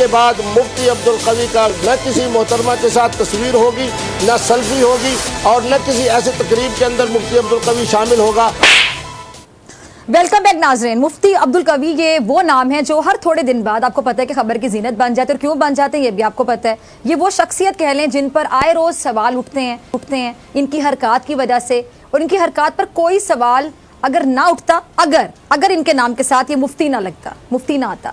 کے بعد مفتی عبدالقوی کا نہ کسی محترمہ کے ساتھ تصویر ہوگی، نہ سیلفی ہوگی، اور نہ کسی ایسے تقریب کے اندر مفتی عبدالقوی شامل ہوگا۔ ویلکم بیک ناظرین۔ مفتی عبدالقوی یہ وہ نام ہے جو ہر تھوڑے دن بعد آپ کو پتہ ہے کہ خبر کی زینت بن جاتے، اور کیوں بن جاتے ہیں یہ بھی آپ کو پتہ ہے۔ یہ وہ شخصیت کہہ لیں جن پر آئے روز سوال اٹھتے ہیں ان کی حرکات کی وجہ سے، اور ان کی حرکات پر کوئی سوال اگر نہ اٹھتا، اگر ان کے نام کے ساتھ یہ مفتی نہ لگتا، مفتی نہ آتا۔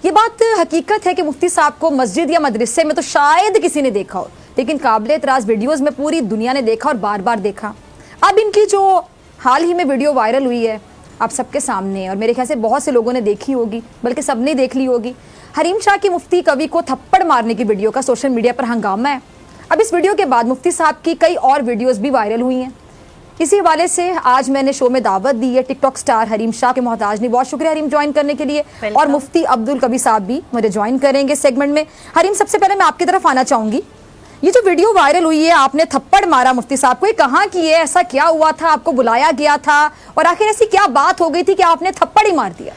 یہ بات حقیقت ہے کہ مفتی صاحب کو مسجد یا مدرسے میں تو شاید کسی نے دیکھا ہو، لیکن قابل اعتراض ویڈیوز میں پوری دنیا نے دیکھا اور بار بار دیکھا۔ اب ان کی جو حال ہی میں ویڈیو وائرل ہوئی ہے آپ سب کے سامنے، اور میرے خیال سے بہت سے لوگوں نے دیکھی ہوگی، بلکہ سب نے دیکھ لی ہوگی۔ حریم شاہ کی مفتی قوی کو تھپڑ مارنے کی ویڈیو کا سوشل میڈیا پر ہنگامہ ہے۔ اب اس ویڈیو کے بعد مفتی صاحب کی کئی اور ویڈیوز بھی وائرل ہوئی ہیں۔ اسی حوالے سے آج میں نے شو میں دعوت دی ہے ٹک ٹاک سٹار حریم شاہ کے محتاج نے۔ بہت شکریہ حریم جوائن کرنے کے لیے، اور مفتی عبدالقوی صاحب بھی مجھے جوائن کریں گے سیگمنٹ میں۔ حریم، سب سے پہلے میں آپ کی طرف آنا چاہوں گی، یہ جو ویڈیو وائرل ہوئی ہے آپ نے تھپڑ مارا مفتی صاحب کو، یہ کہاں کی ہے؟ ایسا کیا ہوا تھا؟ آپ کو بلایا گیا تھا؟ اور آخر ایسی کیا بات ہو گئی تھی کہ آپ نے تھپڑ ہی مار دیا؟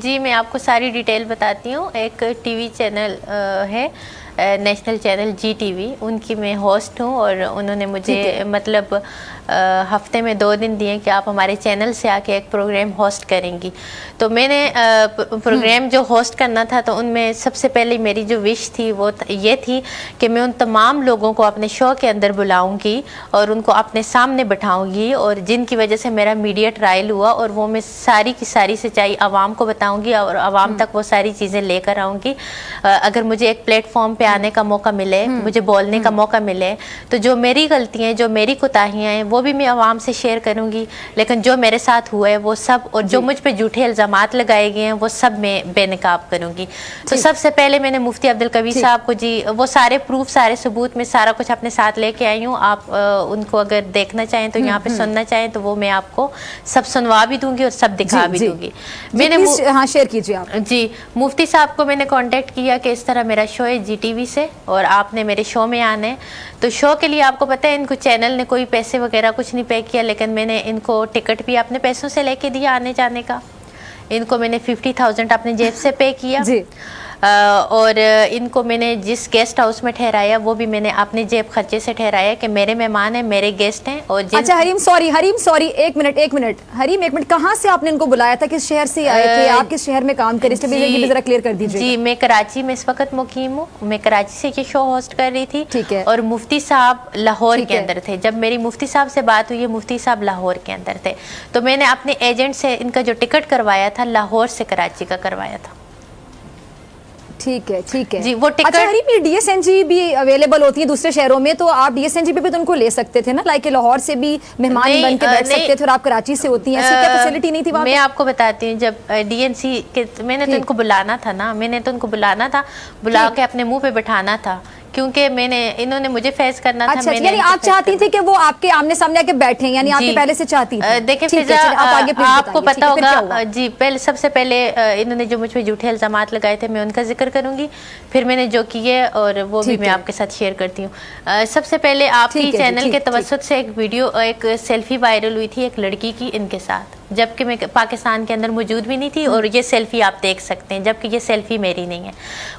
جی میں آپ کو ساری ڈیٹیل بتاتی ہوں۔ ایک ٹی وی چینل ہے national channel G T V, ان کی میں ہوسٹ ہوں، اور انہوں نے مجھے مطلب ہفتے میں 2 دن دیے کہ آپ ہمارے چینل سے آ کے ایک پروگرام ہوسٹ کریں گی۔ تو میں نے پروگرام جو ہوسٹ کرنا تھا، تو ان میں سب سے پہلے میری جو وش تھی وہ یہ تھی کہ میں ان تمام لوگوں کو اپنے شو کے اندر بلاؤں گی اور ان کو اپنے سامنے بٹھاؤں گی، اور جن کی وجہ سے میرا میڈیا ٹرائل ہوا، اور وہ میں ساری کی ساری سچائی عوام کو بتاؤں گی، اور عوام تک وہ ساری چیزیں لے کر آؤں گی۔ اگر مجھے ایک پلیٹ فارم پہ آنے کا موقع ملے، مجھے بولنے کا موقع ملے، تو جو میری غلطیاں ہیں، جو میری کوتاہیاں ہیں، وہ بھی میں عوام سے شیئر کروں گی، لیکن جو میرے ساتھ ہوا ہے وہ سب، اور جو مجھ پہ جھوٹے الزامات لگائے گئے ہیں وہ سب میں بے نقاب کروں گی۔ تو سب سے پہلے میں نے مفتی عبدالقوی صاحب کو وہ سارے پروف، سارے ثبوت میں سارا کچھ اپنے ساتھ لے کے آئی ہوں۔ آپ ان کو اگر دیکھنا چاہیں تو یہاں پہ سننا چاہیں تو وہ میں آپ کو سب سنوا بھی دوں گی اور سب دکھا بھی دوں گی۔ میں نے شیئر کیجیے آپ۔ جی مفتی صاحب کو میں نے کانٹیکٹ کیا کہ اس طرح میرا شو ہے جی ٹی وی سے، اور آپ نے میرے شو میں آنا ہے۔ تو شو کے لیے آپ کو پتہ ہے ان کو چینل نے کوئی پیسے وغیرہ کچھ نہیں پے کیا، لیکن میں نے ان کو ٹکٹ بھی اپنے پیسوں سے لے کے دیا آنے جانے کا۔ ان کو میں نے 50,000 اپنے جیب سے پے کیا، اور ان کو میں نے جس گیسٹ ہاؤس میں ٹھہرایا وہ بھی میں نے اپنے جیب خرچے سے ٹھہرایا کہ میرے مہمان ہیں، میرے گیسٹ ہیں۔ اور اچھا حریم سوری ایک منٹ حریم، ایک منٹ، کہاں سے آپ نے ان کو بلایا تھا؟ کس شہر سے آئے تھے آپ؟ کس شہر میں کام کریں؟ اس لیے یہ ذرا کلیئر کر دیجیے۔ جی میں کراچی میں اس وقت مقیم ہوں، میں کراچی سے یہ شو ہوسٹ کر رہی تھی، ٹھیک ہے، اور مفتی صاحب لاہور کے اندر تھے۔ جب میری مفتی صاحب سے بات ہوئی، مفتی صاحب لاہور کے اندر تھے، تو میں نے اپنے ایجنٹ سے ان کا جو ٹکٹ کروایا تھا لاہور سے کراچی کا کروایا تھا۔ ٹھیک ہے جی وہ ٹکٹ۔ اچھا حریم، یہ ڈی ایس این جی بھی اویلیبل ہوتی ہے دوسرے شہروں میں، تو آپ ڈی ایس این جی پہ بھی تو ان کو لے سکتے تھے نا، لائک لاہور سے بھی مہمان بن کے بیٹھ سکتے تھے، اور آپ کراچی سے ہوتی ہیں، ایسی کیا فیسلٹی نہیں تھی وہاں؟ میں آپ کو بتاتی ہوں، جب ڈی این سی میں نے تو ان کو بلانا تھا نا، بلا کے اپنے منہ پہ بٹھانا تھا، کیونکہ انہوں نے مجھے فیس کرنا تھا۔ یعنی آپ چاہتی تھی کہ وہ آپ کے آمنے سامنے آ کے بیٹھیں، یعنی آپ پہلے سے چاہتی تھی؟ دیکھیں فضا، آپ کو پتا ہوگا، جی سب سے پہلے انہوں نے جو مجھ پہ جھوٹے الزامات لگائے تھے میں ان کا ذکر کروں گی، پھر میں نے جو کیے اور وہ بھی میں آپ کے ساتھ شیئر کرتی ہوں۔ سب سے پہلے آپ کی چینل کے توسط سے ایک سیلفی وائرل ہوئی تھی ایک لڑکی کی ان کے ساتھ، جبکہ میں پاکستان کے اندر موجود بھی نہیں تھی، اور یہ سیلفی آپ دیکھ سکتے ہیں، جبکہ یہ سیلفی میری نہیں ہے۔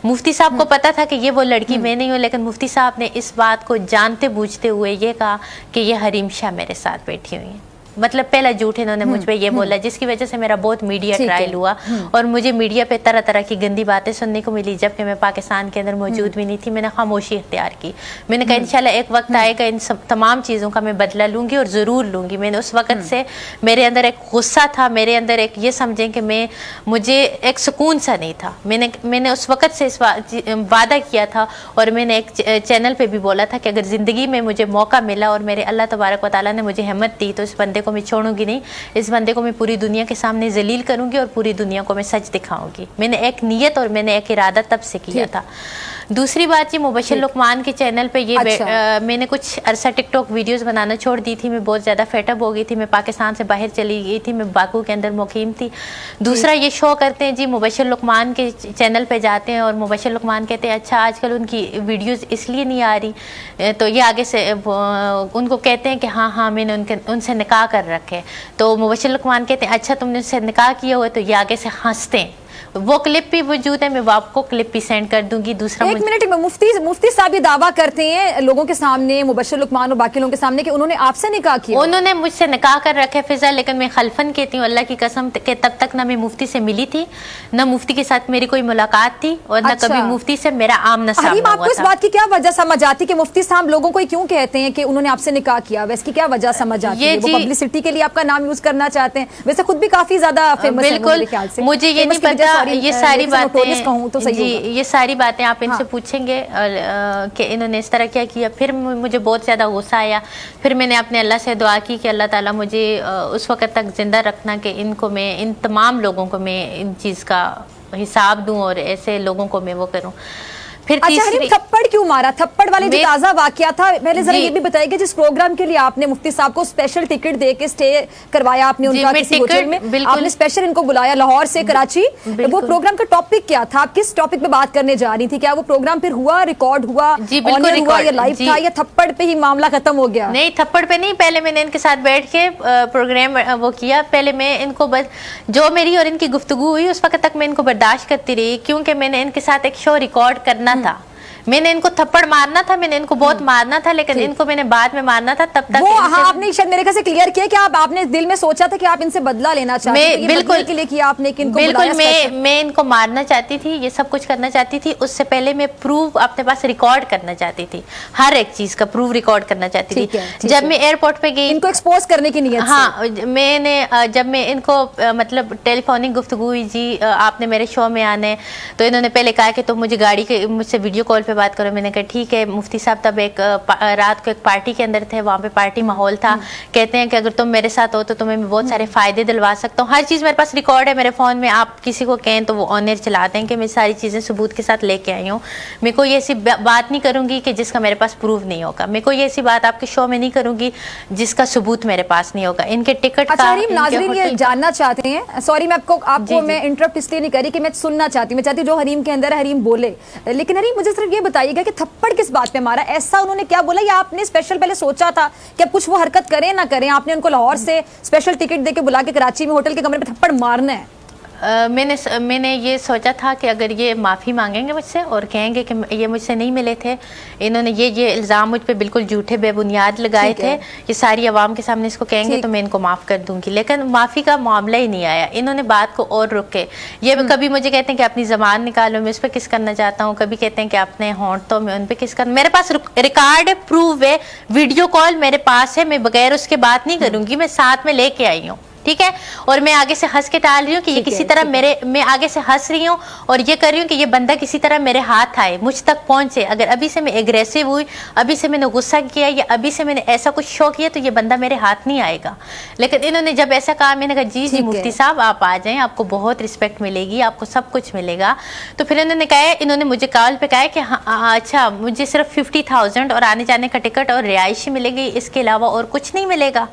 مفتی صاحب کو پتا تھا کہ یہ وہ لڑکی میں نہیں ہوں، لیکن مفتی صاحب نے اس بات کو جانتے بوجھتے ہوئے یہ کہا کہ یہ حریم شاہ میرے ساتھ بیٹھی ہوئی ہیں۔ مطلب پہلا جھوٹ انہوں نے مجھ پہ یہ بولا، جس کی وجہ سے میرا بہت میڈیا ٹرائل ہوا، اور مجھے میڈیا پہ طرح طرح کی گندی باتیں سننے کو ملی، جبکہ میں پاکستان کے اندر موجود بھی نہیں تھی۔ میں نے خاموشی اختیار کی، میں نے کہا انشاءاللہ ایک وقت آئے گا ان تمام چیزوں کا میں بدلہ لوں گی، اور ضرور لوں گی۔ میں نے اس وقت سے میرے اندر ایک غصہ تھا، میرے اندر ایک یہ سمجھیں کہ مجھے ایک سکون سا نہیں تھا۔ میں نے اس وقت سے وعدہ کیا تھا، اور میں نے ایک چینل پہ بھی بولا تھا کہ اگر زندگی میں مجھے موقع ملا اور میرے اللہ تبارک و تعالیٰ نے مجھے ہمت دی، تو اس بندے کو میں چھوڑوں گی نہیں، اس بندے کو میں پوری دنیا کے سامنے ذلیل کروں گی، اور پوری دنیا کو میں سچ دکھاؤں گی۔ میں نے ایک نیت اور میں نے ایک ارادہ تب سے کیا تھا۔ دوسری بات یہ مبشر لقمان کے چینل پہ میں نے کچھ عرصہ ٹک ٹاک ویڈیوز بنانا چھوڑ دی تھی، میں بہت زیادہ فیٹ اپ ہو گئی تھی، میں پاکستان سے باہر چلی گئی تھی، میں باکو کے اندر مقیم تھی۔ دوسرا یہ شو کرتے ہیں جی مبشر لقمان کے چینل پہ جاتے ہیں، اور مبشر لقمان کہتے ہیں اچھا آج کل ان کی ویڈیوز اس لیے نہیں آ رہی، تو یہ آگے سے ان کو کہتے ہیں کہ ہاں میں نے ان سے نکاح کر رکھے، تو مبشر لقمان کہتے ہیں اچھا تم نے ان سے نکاح کیا ہوا ہے، تو یہ آگے سے ہنستے ہیں، वो क्लिप भी वजूद है, मैं वो आपको क्लिप भी सेंड कर दूंगी। दूसरा एक मिनट में मुफ्ती साहब ये दावा करते हैं लोगों के सामने, मुबश्शिर लुकमान और बाकी लोगों के सामने, कि उन्होंने आपसे निकाह किया। उन्होंने मुझसे निकाह कर रखे फिजा, लेकिन मैं खलफन कहती हूँ अल्लाह की कसम के तब तक ना मैं मुफ्ती से मिली थी, ना मुफ्ती के साथ मेरी कोई मुलाकात थी, और ना कभी मुफ्ती से मेरा आमना सामना हुआ था। आपको इस बात की क्या वजह समझ आती कि मुफ्ती साहब लोगों को क्यों कहते हैं कि उन्होंने आपसे निकाह किया? इसकी क्या वजह समझ आती है? वो पब्लिसिटी के लिए आपका नाम यूज करना चाहते हैं, वैसे खुद भी काफी ज्यादा फेमस है मेरे ख्याल से। मुझे ये नहीं पता, ये सारी बातें तो सही जी, ये सारी बातें आप इनसे पूछेंगे कि इन्होंने इस तरह क्या किया। फिर मुझे बहुत ज़्यादा गुस्सा आया, फिर मैंने अपने अल्लाह से दुआ की कि अल्लाह ताला मुझे उस वक़्त तक ज़िंदा रखना कि इनको मैं, इन तमाम लोगों को मैं इन चीज़ का हिसाब दूं और ऐसे लोगों को मैं वो करूं। फिर अच्छा, थप्पड़ क्यों मारा? थप्पड़ वाले जो ताजा वाकया था, पहले जरा ये भी बताइए कि जिस प्रोग्राम के लिए आपने मुफ्ती साहब को स्पेशल टिकट दे के स्टे करवाया आपने उनका किसी होटल में, आपने स्पेशल इनको बुलाया लाहौर से कराची, वो प्रोग्राम का टॉपिक क्या था? आप किस टॉपिक पे बात करने जा रही थी? क्या वो प्रोग्राम फिर हुआ, रिकॉर्ड हुआ, ऑनर हुआ, या लाइव था, या थप्पड़ पे ही मामला खत्म हो गया? नहीं, थप्पड़ पे नहीं, पहले मैंने इनके साथ बैठ के प्रोग्राम वो किया। पहले मैं इनको बस जो मेरी और इनकी गुफ्तगू हुई उस वक्त तक मैं इनको बर्दाश्त करती रही, क्योंकि मैंने इनके साथ एक शो रिकॉर्ड करना था। मैंने इनको थप्पड़ मारना था, मैंने इनको बहुत मारना था, लेकिन इनको मैंने बाद में मारना था। तब तक वो आपने शायद मेरे से क्लियर किया कि आपने दिल में सोचा था कि आप इनसे बदला लेना चाहते थे, बिल्कुल के लिए किया आपने कि इनको बिल्कुल मैं इनको मारना चाहती थी, ये सब कुछ करना चाहती थी। उससे पहले मैं प्रूफ अपने पास रिकॉर्ड करना चाहती थी, हर एक चीज का प्रूफ रिकॉर्ड करना चाहती थी। जब मैं एयरपोर्ट पे गई, इनको एक्सपोज करने की नियत से। हाँ, मैंने जब मैं इनको मतलब टेलीफोनिक गुफ्तगू हुई, जी आपने मेरे शो में आने, तो इन्होंने पहले कहा कि तुम मुझे गाड़ी के मुझसे वीडियो कॉल पे बात करो। मैंने कहा ठीक है। मुफ्ती साहब तब एक रात को एक पार्टी के अंदर थे, वहाँ पे पार्टी माहौल था। कहते हैं कि अगर तुम मेरे साथ हो तो तुम्हें मैं बहुत सारे फायदे दिलवा सकता हूँ, हर चीज़ मेरे पास रिकॉर्ड है मेरे फ़ोन में। आप किसी को कहें तो वो ऑनर चलाते हैं कि मैं सारी चीज़ें सबूत के साथ लेके आई हूँ। मैं कोई ऐसी बात नहीं करूँगी कि जिसका मेरे पास प्रूफ नहीं होगा। मैं कोई ऐसी बात आपके शो में नहीं करूँगी जिसका सबूत मेरे पास नहीं होगा। इनके टिकट का नाज़रीन ये जानना चाहते हैं, सॉरी मैं आपको मैं इंटरप्ट इसलिए नहीं करी कि मैं सुनना चाहती हूँ, मैं चाहती हूँ जो हरीम के अंदर है हरीम बोले। लेकिन हरीम मुझे सिर्फ ये बताइएगा कि थप्पड़ किस बात पे मारा? ऐसा उन्होंने क्या बोला, या आपने स्पेशल पहले सोचा था कि अब कुछ वो हरकत करें ना करें, आपने उनको लाहौर से स्पेशल टिकट देके बुला के कराची में होटल के कमरे पे थप्पड़ मारना है? मैंने ये सोचा था कि अगर ये माफ़ी मांगेंगे मुझसे और कहेंगे कि ये मुझसे नहीं मिले थे, इन्होंने ये इल्ज़ाम मुझ पे बिल्कुल झूठे बेबुनियाद लगाए थे, ये सारी आवाम के सामने इसको कहेंगे तो मैं इनको माफ़ कर दूंगी। लेकिन माफ़ी का मामला ही नहीं आया। इन्होंने बात को और रुके। ये कभी मुझे कहते हैं कि अपनी ज़बान निकालो, मैं उस पर किस करना चाहता हूँ, कभी कहते हैं कि अपने होंठों में उन पर किस करना। मेरे पास रिकॉर्ड है, प्रूफ है, वीडियो कॉल मेरे पास है, मैं बगैर उसके बात नहीं करूँगी, मैं साथ में लेके आई हूँ, ठीक है। और मैं आगे से हंस के टाल रही हूँ कि ये किसी तरह मैं आगे से हंस रही हूँ और ये कर रही हूँ कि ये बंदा किसी तरह मेरे हाथ आए, मुझ तक पहुंचे। अगर अभी से मैं एग्रेसिव हुई, अभी से मैंने गुस्सा किया या अभी से मैंने ऐसा कुछ शो किया तो ये बंदा मेरे हाथ नहीं आएगा। लेकिन इन्होंने जब ऐसा कहा, मैंने कहा जी जी मुफ्ती साहब आप आ जाएं, आपको बहुत रिस्पेक्ट मिलेगी, आपको सब कुछ मिलेगा। तो फिर इन्होंने कहा, इन्होंने मुझे कॉल पे कहा कि हाँ अच्छा मुझे सिर्फ 50,000 और आने जाने का टिकट और रिहायशी मिलेगी, इसके अलावा और कुछ नहीं मिलेगा।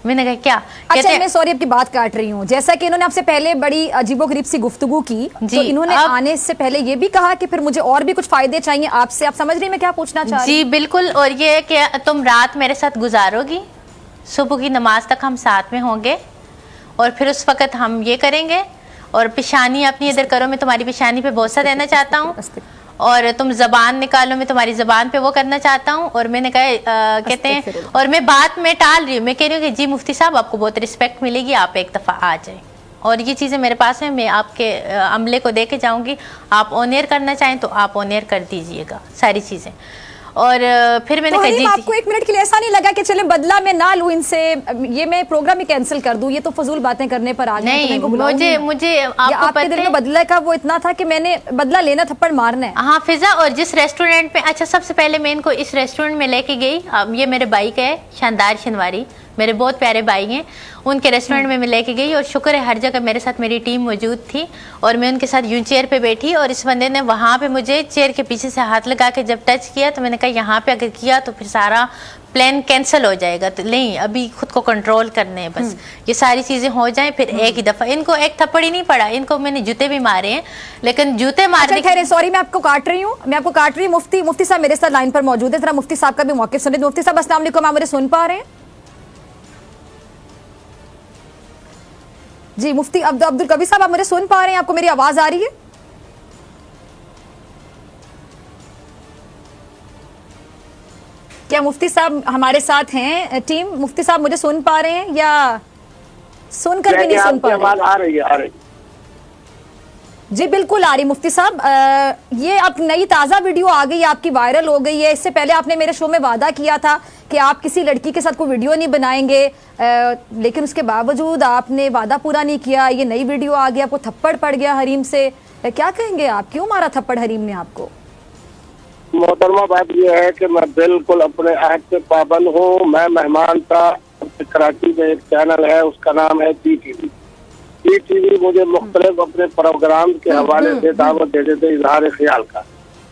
मैंने कहा क्या? अच्छा मैं सॉरी आपकी बात काट रही हूँ। जैसा कि इन्होंने आपसे पहले बड़ी अजीबोगरीब सी गुफ्तगू की, तो इन्होंने आने से पहले ये भी कहा कि फिर मुझे और भी कुछ फायदे चाहिए आपसे। आप समझ रही मैं क्या पूछना चाह रही? जी बिल्कुल। और ये कि तुम रात मेरे साथ गुजारोगी, सुबह की नमाज तक हम साथ में होंगे और फिर उस वक्त हम ये करेंगे। और पेशानी अपनी इधर करो, मैं तुम्हारी पेशानी पे बोसा देना चाहता हूँ। और तुम जबान निकालो, मैं तुम्हारी जबान पे वो करना चाहता हूँ। और मैंने कहा कहते हैं, और मैं बात में टाल रही हूँ, मैं कह रही हूँ कि जी मुफ्ती साहब आपको बहुत रिस्पेक्ट मिलेगी, आप एक दफ़ा आ जाए। और ये चीज़ें मेरे पास हैं, मैं आपके अमले को दे के जाऊँगी। आप ऑनर करना चाहें तो आप ऑनर कर दीजिएगा सारी चीज़ें। और फिर मैंने कहा जी आपको एक मिनट के लिए ऐसा नहीं लगा कि चले बदला मैं ना लूं इनसे, ये मैं प्रोग्राम ही कैंसिल कर दूं, ये तो फजूल बातें करने पर आ गए? नहीं, मुझे आपके दिल में बदला का वो इतना था कि मैंने बदला लेना, थप्पड़ मारना है। हाँ फिजा। और जिस रेस्टोरेंट में, अच्छा सबसे पहले मैं इनको इस रेस्टोरेंट में लेके गई, ये मेरे भाई का है, शानदार शनवारी, मेरे बहुत प्यारे भाई हैं, उनके रेस्टोरेंट में मैं लेके गई। और शुक्र है हर जगह मेरे साथ मेरी टीम मौजूद थी और मैं उनके साथ यूं चेयर पे बैठी। और इस बंदे ने वहाँ पे मुझे चेयर के पीछे से हाथ लगा के जब टच किया तो मैंने कहा यहाँ पे अगर किया तो फिर सारा प्लान कैंसिल हो जाएगा, तो नहीं अभी खुद को कंट्रोल करने हैं बस, ये सारी चीज़ें हो जाएं फिर एक ही दफ़ा। इनको एक थप्पड़ ही नहीं पड़ा, इनको मैंने जूते भी मारे हैं, लेकिन जूते मारने खैर सॉरी मैं आपको काट रही हूँ, मुफ्ती साहब मेरे साथ लाइन पर मौजूद है, जरा मुफ्ती साहब का भी मौक़िफ़ सुनिए। मुफ्ती साहब अस्सलाम वालेकुम, आप मुझे सुन पा रहे हैं? जी मुफ्ती अब्दुल कवी साहब, आप मुझे सुन पा रहे हैं? आपको मेरी आवाज आ रही है? क्या मुफ्ती साहब हमारे साथ हैं? टीम मुफ्ती साहब मुझे सुन पा रहे हैं या सुनकर भी नहीं सुन पा रहे? आ रही है। जी बिल्कुल आ रही मुफ्ती साहब। ये अब नई ताज़ा वीडियो आ गई है, आपकी वायरल हो गई है। इससे पहले आपने मेरे शो में वादा किया था कि आप किसी लड़की के साथ कोई वीडियो नहीं बनाएंगे, लेकिन उसके बावजूद आपने वादा पूरा नहीं किया। ये नई वीडियो आ गई, आपको थप्पड़ पड़ गया हरीम से। क्या कहेंगे आप, क्यों मारा थप्पड़ हरीम ने आपको? मोहतरमा, बात यह है कि मैं बिल्कुल अपने अहद से पाबंद हूँ। मैं मेहमान था, कराची में एक चैनल है, उसका नाम है टीवी। मुझे मुख्तलिफ अपने प्रोग्राम के हवाले से दावत दे देते इजहार ख्याल का।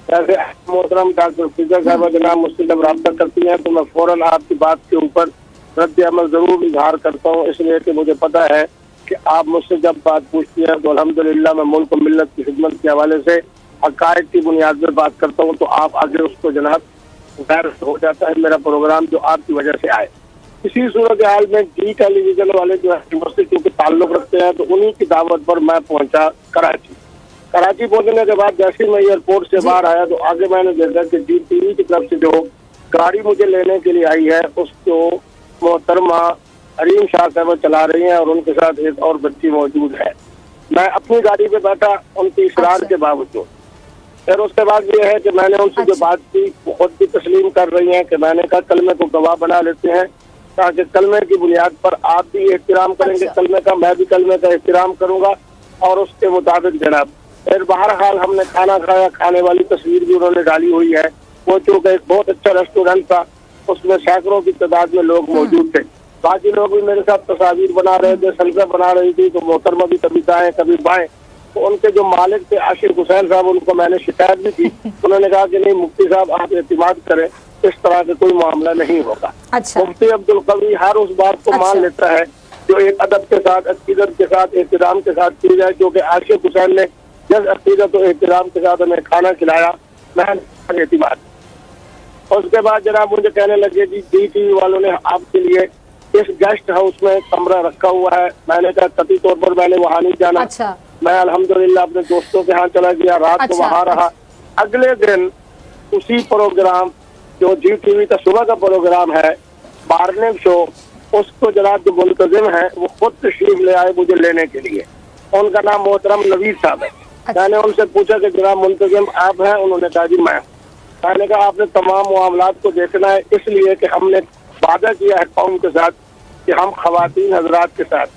जैसे मोहतरम डॉक्टर फिजा साहब जनाब मुझसे जब रब्ता करती हैं तो मैं फौरन आपकी बात के ऊपर रद्द अमल जरूर इजहार करता हूँ, इसलिए कि मुझे पता है कि आप मुझसे जब बात पूछती हैं तो अल्हम्दुलिल्लाह मैं मुल्क और मिल्लत की खिदमत के हवाले से हक़ाइक़ की बुनियाद पर बात करता हूँ, तो आप आगे उसको जनाब गैर हो जाता है मेरा प्रोग्राम जो आपकी वजह से आए। इसी सूरत हाल में डी टेलीविजन वाले जो है यूनिवर्सिटी के ताल्लुक रखते हैं, तो उन्हीं की दावत पर मैं पहुंचा कराची पहुंचने के बाद जैसे ही मैं एयरपोर्ट से बाहर आया तो आगे मैंने देखा कि डी टीवी की तरफ से जो गाड़ी मुझे लेने के लिए आई है उसको मोहतरमा हरीम शाह साहब चला रही हैं और उनके साथ एक और बच्ची मौजूद है। मैं अपनी गाड़ी पे बैठा उनकी इसरार के बावजूद। फिर उसके बाद ये है कि मैंने उनसे जो बात की वो खुद भी तस्लीम कर रही हैं कि मैंने कहा कलमे को गवाह बना लेते हैं ताकि कलमे की बुनियाद पर आप भी एहतराम करेंगे कलमे का, मैं भी कलमे का एहतराम करूंगा और उसके मुताबिक जनाब। फिर बहरहाल हमने खाना खाया, खाने वाली तस्वीर भी उन्होंने डाली हुई है। वो चूँकि एक बहुत अच्छा रेस्टोरेंट था, उसमें सैकड़ों की तादाद में लोग मौजूद थे। बाकी लोग भी मेरे साथ तस्वीर बना रहे थे, सल्फे बना रही थी, तो मोहतरमा भी कभी दाएं कभी बाएं। तो उनके जो मालिक थे आशिक हुसैन साहब, उनको मैंने शिकायत भी की। उन्होंने कहा कि नहीं मुफ्ती साहब आप एतमाद करें, इस तरह का कोई मामला नहीं होगा। अच्छा। मुफ्ती अब्दुल कवी हर उस बात को मान लेता है जो एक अदब के साथ, अकीदत के साथ, एहतराम के साथ की जाए, जो कि आशिक हुसैन ने जिस अकीदत और एहतराम के साथ हमें खाना खिलाया, मैं एतमाद। उसके बाद जनाब मुझे कहने लगे जी डी टीवी वालों ने आपके लिए इस गेस्ट हाउस में कमरा रखा हुआ है। मैंने कहा कतई तौर पर मैंने वहाँ नहीं जाना। अच्छा। मैं अल्हम्दुलिल्लाह अपने दोस्तों के यहाँ चला गया, रात को वहाँ रहा। अगले दिन उसी प्रोग्राम जो जी टीवी का सुबह का प्रोग्राम है मॉर्निंग शो, उसको जनाब जो मुंतजिम है वो खुद तशरीफ ले आए मुझे लेने के लिए। उनका नाम मोहतरम नवीद साहब है। मैंने उनसे पूछा कि जनाब मुंतजिम आप हैं? उन्होंने कहा जी मैं। मैंने कहा आपने तमाम मामलात को देखना है, इसलिए कि हमने वादा किया है कौम के साथ कि हम खवातीन हजरात के साथ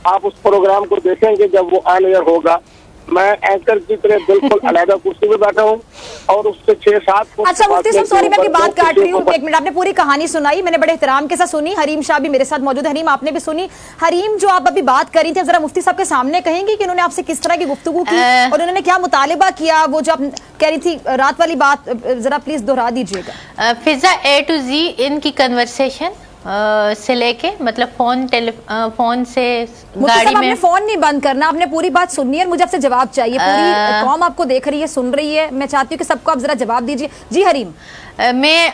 आप उस प्रोग्राम को देखेंगे जब वो ऑन एयर होगा। मैं एंकर की तरह बिल्कुल अलग कुर्सी में बैठा हूँ और उससे 6-7 अच्छा मुफ्ती साहब सॉरी मैं आपकी बात काट रही हूँ, एक मिनट। आपने पूरी कहानी सुनाई, मैंने बड़े एहतराम के साथ सुनी। हरीम शाह भी मेरे साथ मौजूद है। हरीम आपने भी सुनी। हरीम जो आप अभी बात कर रही थी जरा मुफ्ती साहब के सामने कहेंगी कि उन्होंने आपसे किस तरह की गुफ्तगू की और उन्होंने क्या मुतालिबा किया? वो जो आप कह रही थी रात वाली बात जरा प्लीज दोहरा दीजिएगा। फिजा A to Z इनकी कन्वर्सेशन से लेके मतलब फोन से गाड़ी में। आपने फोन नहीं बंद करना, आपने पूरी बात सुननी है, मुझे आपसे जवाब चाहिए। पूरी कौम आपको देख रही है, सुन रही है, मैं चाहती हूँ कि सबको आप जरा जवाब दीजिए। जी हरीम। मैं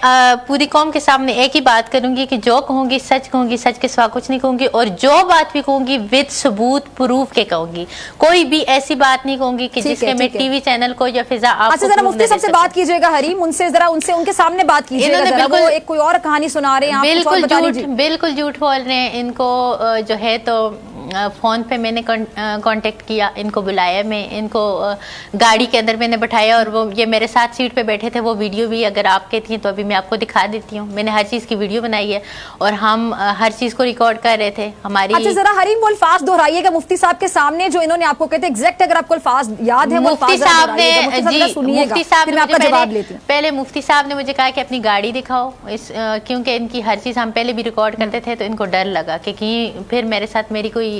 पूरी कौम के सामने एक ही बात करूंगी कि जो कहूंगी सच कहूंगी, सच के सिवा कुछ नहीं कहूंगी, और जो बात भी कहूंगी विद सबूत प्रूफ के कहूंगी। कोई भी ऐसी बात नहीं कहूंगी कि जिसके मैं टीवी चैनल को या फिजा आपको। अच्छा जरा मुफ्ती साहब से बात कीजिएगा हरीम, उनसे जरा उनके सामने बात कीजिएगा। वो एक कोई और कहानी सुना रहे हैं, बिल्कुल झूठ बोल रहे हैं। इनको जो है तो फ़ोन पे मैंने कांटेक्ट किया, इनको बुलाया, मैं इनको गाड़ी के अंदर मैंने बैठाया और वो ये मेरे साथ सीट पे बैठे थे। वो वीडियो भी अगर आपके थी तो अभी मैं आपको दिखा देती हूँ। मैंने हर चीज़ की वीडियो बनाई है और हम हर चीज़ को रिकॉर्ड कर रहे थे हमारी। अच्छा जरा हरीम वो अल्फाज दोहराइएगा मुफ्ती साहब के सामने जो इन्होंने आपको कहते एग्जैक्ट, अगर आपको अल्फाज याद है। मुफ्ती साहब ने पहले मुफ्ती साहब ने मुझे कहा कि अपनी गाड़ी दिखाओ, क्योंकि इनकी हर चीज़ हम पहले भी रिकॉर्ड करते थे तो इनको डर लगा कि फिर मेरे साथ मेरी कोई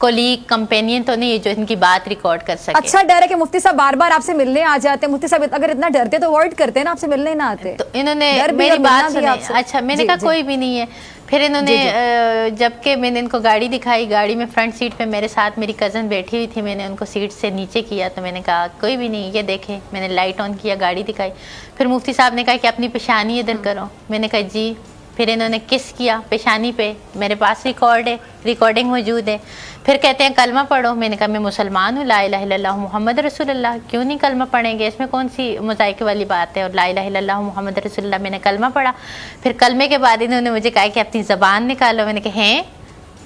कोलीग कंपेनियन तो नहीं है जो इनकी बात रिकॉर्ड कर सके। अच्छा डर है कि मुफ्ती साहब बार बार आपसे मिलने आ जाते हैं। मुफ्ती साहब अगर इतना डरते तो अवॉइड करते ना, आपसे मिलने ना आते। तो इन्होंने मेरी बात सुनी। अच्छा मैंने कहा कोई भी नहीं है। फिर इन्होंने जबकि मैंने इनको गाड़ी दिखाई, गाड़ी में फ्रंट सीट पे मेरे साथ मेरी कज़न बैठी हुई थी, मैंने उनको सीट से नीचे किया तो मैंने कहा कोई भी नहीं, ये देखें। मैंने लाइट ऑन किया, गाड़ी दिखाई। फिर मुफ्ती साहब ने कहा कि अपनी पेशानी इधर करो। मैंने कहा जी फिर इन्होंने किस किया पेशानी पे, मेरे पास रिकॉर्ड है, रिकॉर्डिंग मौजूद है। फिर कहते हैं कलमा पढ़ो, मैंने कहा मैं मुसलमान हूँ, ला इलाहा इल्लल्लाह मुहम्मद रसूलुल्लाह, क्यों नहीं कलमा पढ़ेंगे, इसमें कौन सी मज़ाइक़े वाली बात है। और ला इलाहा इल्लल्लाह मुहम्मद रसूलुल्लाह मैंने कलमा पढ़ा। फिर कलमे के बाद इन्होंने मुझे कहा कि अपनी ज़बान निकालो, मैंने कहा हैं।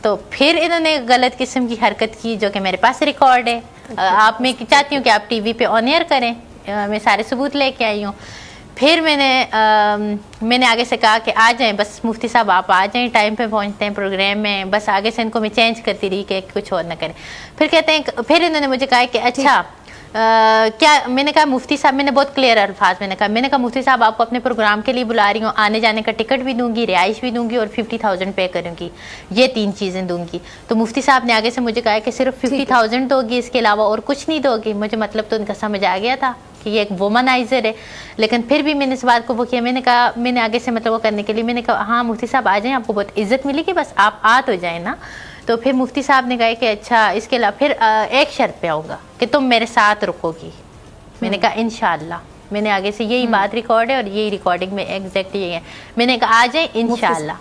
तो फिर इन्होंने गलत किस्म की हरकत की जो कि मेरे पास रिकॉर्ड है। आप मैं चाहती हूँ कि आप टीवी पे ऑन एयर करें, मैं सारे सबूत लेके आई हूँ। फिर मैंने आगे से कहा कि आ जाएं, बस मुफ्ती साहब आप आ जाएं, टाइम पे पहुंचते हैं प्रोग्राम में, बस आगे से इनको मैं चेंज करती रही कि कुछ और ना करें। फिर कहते हैं, फिर इन्होंने मुझे कहा कि अच्छा क्या, मैंने कहा मुफ्ती साहब, मैंने बहुत क्लियर अल्फाज मैंने कहा मुफ्ती साहब आपको अपने प्रोग्राम के लिए बुला रही हूँ, आने जाने का टिकट भी दूंगी, रिहाइश भी दूंगी और 50,000 पे करूँगी, ये 3 चीज़ें दूंगी। तो मुफ्ती साहब ने आगे से मुझे कहा कि सिर्फ 50,000 दोगी, इसके अलावा और कुछ नहीं दोगी। मुझे मतलब तो उनका समझ आ गया था कि ये एक वुमनाइजर है, लेकिन फिर भी मैंने इस बात को वो किया। मैंने कहा, मैंने आगे से मतलब वो करने के लिए मैंने कहा हाँ मुफ्ती साहब आ जाएं, आपको बहुत इज्जत मिलेगी, बस आप आ तो जाए ना। तो फिर मुफ्ती साहब ने कहा कि अच्छा इसके अलावा फिर एक शर्त पे आऊँगा कि तुम मेरे साथ रुकोगी। मैंने कहा इंशाअल्लाह। मैंने आगे से यही बात रिकॉर्ड है और यही रिकॉर्डिंग में एग्जैक्ट यही है, मैंने कहा आ जाए इंशाअल्लाह।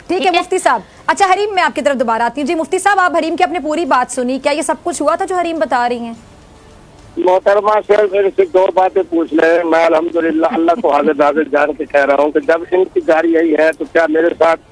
ठीक है मुफ्ती साहब। अच्छा हरीम, मैं आपकी तरफ दोबारा आती हूँ। जी मुफ्ती साहब, आप हरीम की अपने पूरी बात सुनी, क्या ये सब कुछ हुआ था जो हरीम बता रही हैं? मोहतरमा सर मेरे से 2 बातें पूछ रहे। मैं अल्हम्दुलिल्लाह अल्लाह को हाजिर नाज़िर जान के कह रहा हूँ कि जब इनकी गाड़ी आई है तो क्या मेरे साथ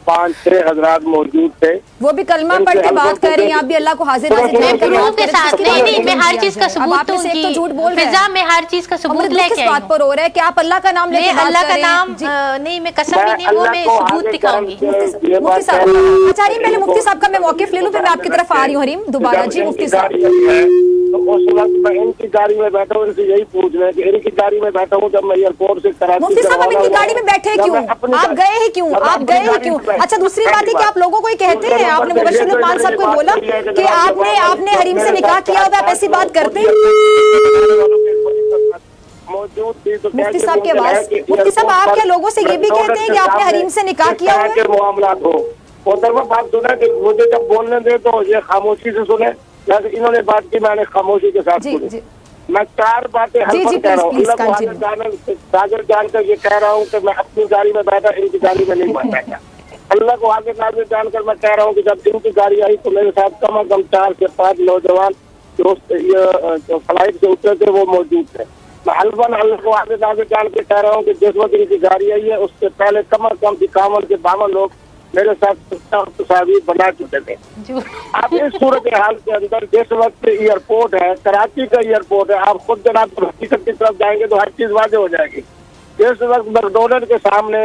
5-6 हजरात मौजूद थे, वो भी कलमा पढ़ के बात कर रही हैं, आप भी अल्लाह को हाजिर नाज़िर के साथ। नहीं मैं हर चीज का सबूत दूंगी, तो झूठ बोल रहे हैं, मैं हर चीज का सबूत लेके आई बात पर हो रहा है कि आप अल्लाह का नाम लेके अल्लाह का नाम नहीं, मैं कसम भी नहीं, वो मैं सबूत दिखाऊंगी। मुफ्ती साहब, अच्छा हरीम, पहले मुफ्ती साहब का मैं मौक़िफ़ ले लूं, फिर मैं आपकी तरफ आ रही हूँ हरीम दोबारा। जी मुफ्ती साहब, तो उस वक्त मैं इनकी गाड़ी में बैठा हूँ, इनसे यही पूछ रहे हैं कि इनकी गाड़ी में बैठा हूँ जब मैं एयरपोर्ट से कराची। मुफ्ती साहब आप इनकी गाड़ी में बैठे क्यों, आप गए हैं क्यों, आप गए हैं क्यों? अच्छा दूसरी बात है कि आप लोगों को ही कहते हैं, आपने मुबश्शिर उस्मान साहब को बोला कि आपने हरीम से निकाह किया होगा, आप ऐसी बात करते हैं? मौजूद थी तो मुफ्ती साहब के आवाज, मुफ्ती साहब आप क्या लोगों से ये भी कहते हैं कि आपने हरीम से निकाह किया हुआ है? मामला हो मोहतरमा बात सुना कि मुझे जब बोलने दे तो ये खामोशी से सुने, इन्होंने बात की मैंने खामोशी के साथ सुनी। मैं 4 बातें हल्फन कह रहा हूँ, अल्लाह को हाजिर जानकर ये कह रहा हूँ कि मैं अपनी गाड़ी में बैठा, इनकी गाड़ी में नहीं बैठा। अल्लाह को हाजिर नाज़िर जानकर मैं कह रहा हूँ कि जब इनकी गाड़ी आई तो मेरे साथ कम अज कम 4 से 5 नौजवान जो फ्लाइट से उतरे थे वो मौजूद थे। मैं हल्फन अल्लाह को हाजिर नाज़िर जान के कह रहा हूँ कि जिस वक्त इनकी गाड़ी आई है उससे पहले कम अज कम 51 से 52 लोग मेरे साथ तस्वीर बना चुके थे। अब इस सूरत हाल के अंदर जिस वक्त एयरपोर्ट है, कराची का एयरपोर्ट है, आप खुद जनाब हकीकत की तरफ जाएंगे तो हर चीज वाज़ेह हो जाएगी। जिस वक्त मैकडोनल्ड के सामने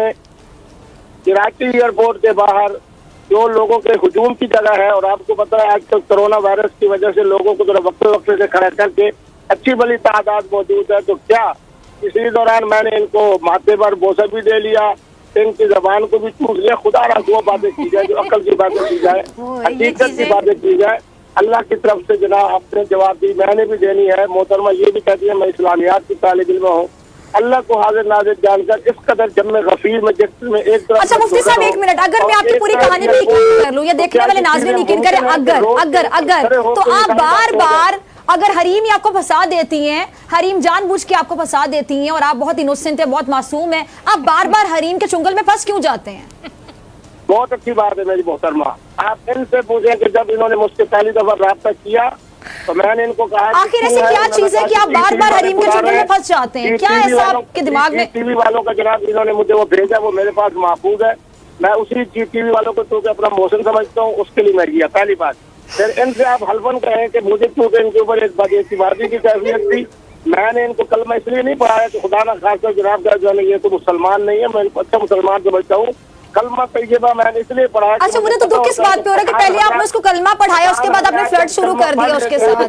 कराची एयरपोर्ट के बाहर जो लोगों के हुजूम की जगह है, और आपको पता है आजकल कोरोना वायरस की वजह से लोगों को जरा वक्त से खड़ा करके अच्छी बड़ी तादाद मौजूद है, तो क्या इसी दौरान मैंने इनको माथे पर बोसा भी दे लिया, इनकी जबान को भी चूस लिया। खुदा ना वो बातें की जाए जो अकल की बातें की जाए, हकीकत की बातें की जाए। अल्लाह की तरफ से जनाब आपने जवाब दी, मैंने भी देनी है। मोहतरमा ये भी कहती है मैं इस्लामियात की तालिब इल्म हूँ। अल्लाह को हाजिर नाज़िर जानकर इस कदर जब मैं गफीर में जिसमें एक तरफ। अच्छा मुफ्ती साहब एक मिनट, अगर मैं आपकी पूरी कहानी भी यकीन कर लूं या देखने वाले नाज़रीन यकीन करें, अगर तो आप बार अगर हरीम ही आपको फंसा देती हैं, हरीम जानबूझ के आपको फंसा देती हैं और आप बहुत इनोसेंट है, बहुत मासूम है, आप बार बार हरीम के चुंगल में फंस क्यों जाते हैं? बहुत अच्छी बात है मेरी मोहतरमा, आप इनसे पूछें कि जब इन्होंने मुझसे पहली दफा राब्ता किया तो मैंने इनको कहा आखिर ऐसी क्या चीज है कि आप बार बार हरीम के चुंगल में फंस जाते हैं? क्या ऐसा आपके दिमाग में? टीवी वालों का जनाब इन्होंने मुझे वो भेजा, वो मेरे पास महफूज है, मैं उसी टीवी वालों को तो अपना मौसम समझता हूँ, उसके लिए मैं गया। पहली बात। फिर इनसे आप हल्फन कहें कि मुझे क्योंकि इनके ऊपर एक बदएतिमादी की कैफियत थी, मैंने इनको कलमा इसलिए नहीं पढ़ाया कि खुदा ना खास कर जनाब का जो है ये तो मुसलमान नहीं है, मैं इनको अच्छा मुसलमान समझता हूँ। कलमा तैयबा मैंने इसलिए पढ़ाया। अच्छा मुझे तो दुख किस बात पे हो रहा है कि पहले आपने उसको कलमा पढ़ाया, उसके बाद आपने फ्लर्ट शुरू कर दिया उसके साथ।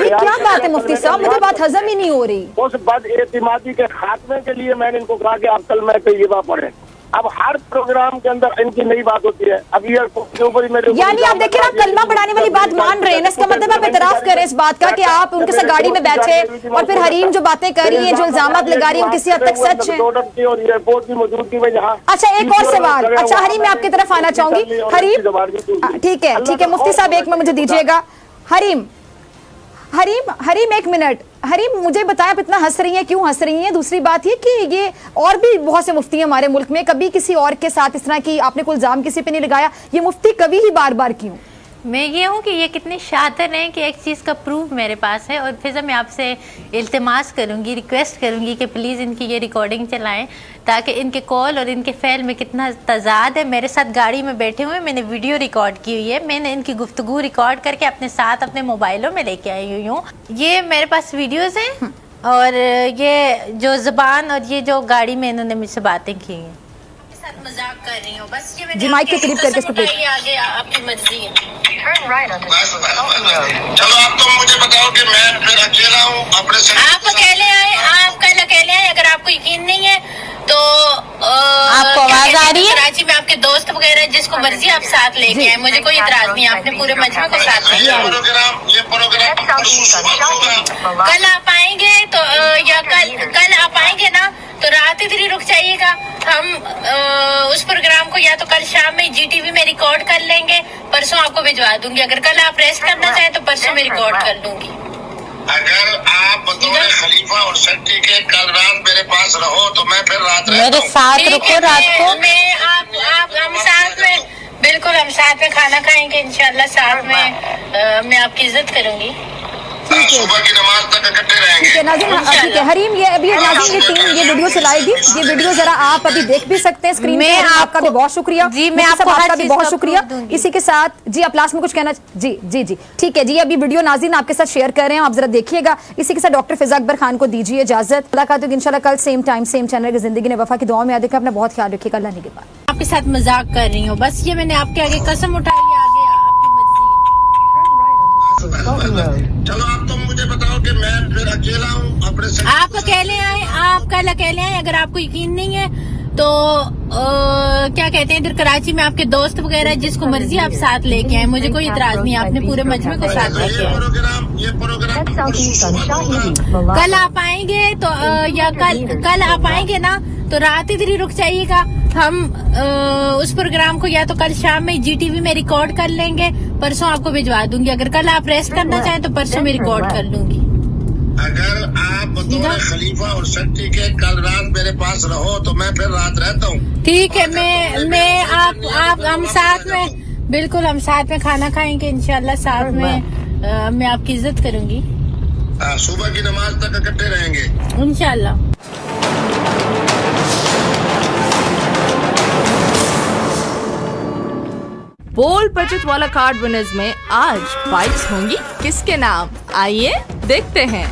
ये क्या बात है मुफ्ती साहब, मुझे बात हजम ही नहीं हो रही। उस बदएतिमादी के खात्मे के लिए मैंने इनको कहा कि आप कलमा तैयबा पढ़ें। अब हर प्रोग्राम के अंदर इनकी नई बात होती है। अब एयरपोर्ट के ऊपर मेरे यानी आप देखिए आप कलमा पढ़ाने वाली बात मान रहे हैं, इसका मतलब आप इतराफ करें इस बात का कि आप उनके साथ गाड़ी में बैठे और फिर हरीम जो बातें कर रही है, जो इल्जामात लगा रही है, किसी हद तक सच है। और एयरपोर्ट की मौजूदगी में जहाँ। अच्छा एक और सवाल, अच्छा हरीम मैं आपकी तरफ आना चाहूंगी। हरीम ठीक है मुफ्ती साहब एक में मुझे दीजिएगा। हरीम حریم ایک منٹ، حریم مجھے بتائیں آپ اتنا ہنس رہی ہیں، کیوں ہنس رہی ہیں؟ دوسری بات یہ کہ یہ اور بھی بہت سے مفتی ہیں ہمارے ملک میں، کبھی کسی اور کے ساتھ اس طرح کی آپ نے کوئی الزام کسی پہ نہیں لگایا، یہ مفتی کبھی ہی بار بار کیوں؟ میں یہ ہوں کہ یہ کتنے شاطر ہیں کہ ایک چیز کا پروف میرے پاس ہے، اور فضا میں آپ سے التماس کروں گی، ریکویسٹ کروں گی کہ پلیز ان کی یہ ریکارڈنگ چلائیں تاکہ ان کے کال اور ان کے فعل میں کتنا تضاد ہے۔ میرے ساتھ گاڑی میں بیٹھے ہوئے میں نے ویڈیو ریکارڈ کی ہوئی ہے، میں نے ان کی گفتگو ریکارڈ کر کے اپنے ساتھ اپنے موبائلوں میں لے کے آئی ہوئی ہوں، یہ میرے پاس ویڈیوز ہیں، اور یہ جو زبان اور یہ جو گاڑی میں انہوں نے مجھ سے باتیں کی ہیں، مذاق کر رہی ہوں بس، یہ جی مائک کے قریب کر کے اس کو آگے آپ کی مرضی ہے۔ چلو آپ تو مجھے بتاؤ کہ میں پھر اکیلا ہوں اپنے سے، آپ اکیلے آئے، آپ کل اکیلے آئے، اگر آپ کو یقین نہیں ہے تو آپ کو آواز آ رہی ہے؟ کراچی میں آپ کے دوست وغیرہ جس کو مرضی آپ ساتھ لے کے آئے، مجھے کوئی اعتراض نہیں، آپ نے پورے مجمع کو ساتھ لے کے یہ پروگرام کل آپ آئیں گے تو یا کل آپ آئیں گے نا تو رات ادھر ہی رک جائیے گا، ہم اس پروگرام کو یا تو کل شام میں جی ٹی وی میں ریکارڈ کر لیں گے، پرسوں آپ کو بھجوا دوں گی، اگر کل آپ ریسٹ کرنا چاہیں تو پرسوں میں ریکارڈ کر لوں گی۔ اگر آپ بطور خلیفہ اور سیکٹری کے کل رات میرے پاس رہو تو میں پھر رات میرے ساتھ رکو رات کو، میں آپ ہم ساتھ میں، بالکل ہم ساتھ میں کھانا کھائیں گے انشاءاللہ، ساتھ میں آپ کی عزت کروں گی، صبح کی نماز تک اکٹھے رہیں گے۔ ناظرین ٹھیک ہے، حریم یہ ابھی ناظرین یہ ٹیم یہ ویڈیو چلائے گی، یہ ویڈیو ذرا آپ ابھی دیکھ بھی سکتے ہیں اسکرین پہ، آپ کا بھی بہت شکریہ، جی میں آپ کا بھی بہت شکریہ۔ اسی کے ساتھ جی آپ لاسٹ میں کچھ کہنا، جی جی جی ٹھیک ہے جی، ابھی ویڈیو ناظرین آپ کے ساتھ شیئر کر رہے ہیں، آپ ذرا دیکھیے گا۔ اسی کے ساتھ ڈاکٹر فضا اکبر خان کو دیجیے اجازت، ملاقات ہوگی انشاءاللہ کل سیم ٹائم سیم چینل کے زندگی نے وفا کی دعاؤں میں یاد رکھیں، اپنا بہت خیال رکھیے گا، اللہ نگہبان۔ آپ کے ساتھ مذاق کر رہی ہوں بس، یہ میں نے آپ کے آگے قسم اٹھائی ہے، آگے آپ کی مرضی ہے۔ چلو آپ تو مجھے بتاؤ کہ میں پھر اکیلا ہوں اپنے سے، آپ اکیلے آئے، آپ کل اکیلے آئے، اگر آپ کو یقین نہیں ہے تو کیا کہتے ہیں ادھر کراچی میں آپ کے دوست وغیرہ جس کو مرضی آپ ساتھ لے کے آئے، مجھے کوئی اعتراض نہیں، آپ نے پورے مجمع کو ساتھ لے کے آئے۔ یہ پروگرام کل آپ آئیں گے تو یا کل آپ آئیں گے نا تو رات ادھر ہی رک جائیے گا، ہم اس پروگرام کو یا تو کل شام میں جی ٹی وی میں ریکارڈ کر لیں گے، پرسوں آپ کو بھجوا دوں گی، اگر کل آپ ریسٹ کرنا چاہیں تو پرسوں میں ریکارڈ کر لوں گی۔ اگر آپ بطور خلیفہ اور سیکٹری کے کل رات میرے پاس رہو تو میں پھر رات رہتا ہوں، ٹھیک ہے، میں آپ ہم ساتھ میں، بالکل ہم ساتھ میں کھانا کھائیں گے انشاءاللہ، ساتھ میں آپ کی عزت کروں گی، صبح کی نماز تک اکٹھے رہیں گے انشاءاللہ۔ بول بچت والا کارڈ ونرز میں آج بائکس ہوں گی کس کے نام، آئیے دیکھتے ہیں۔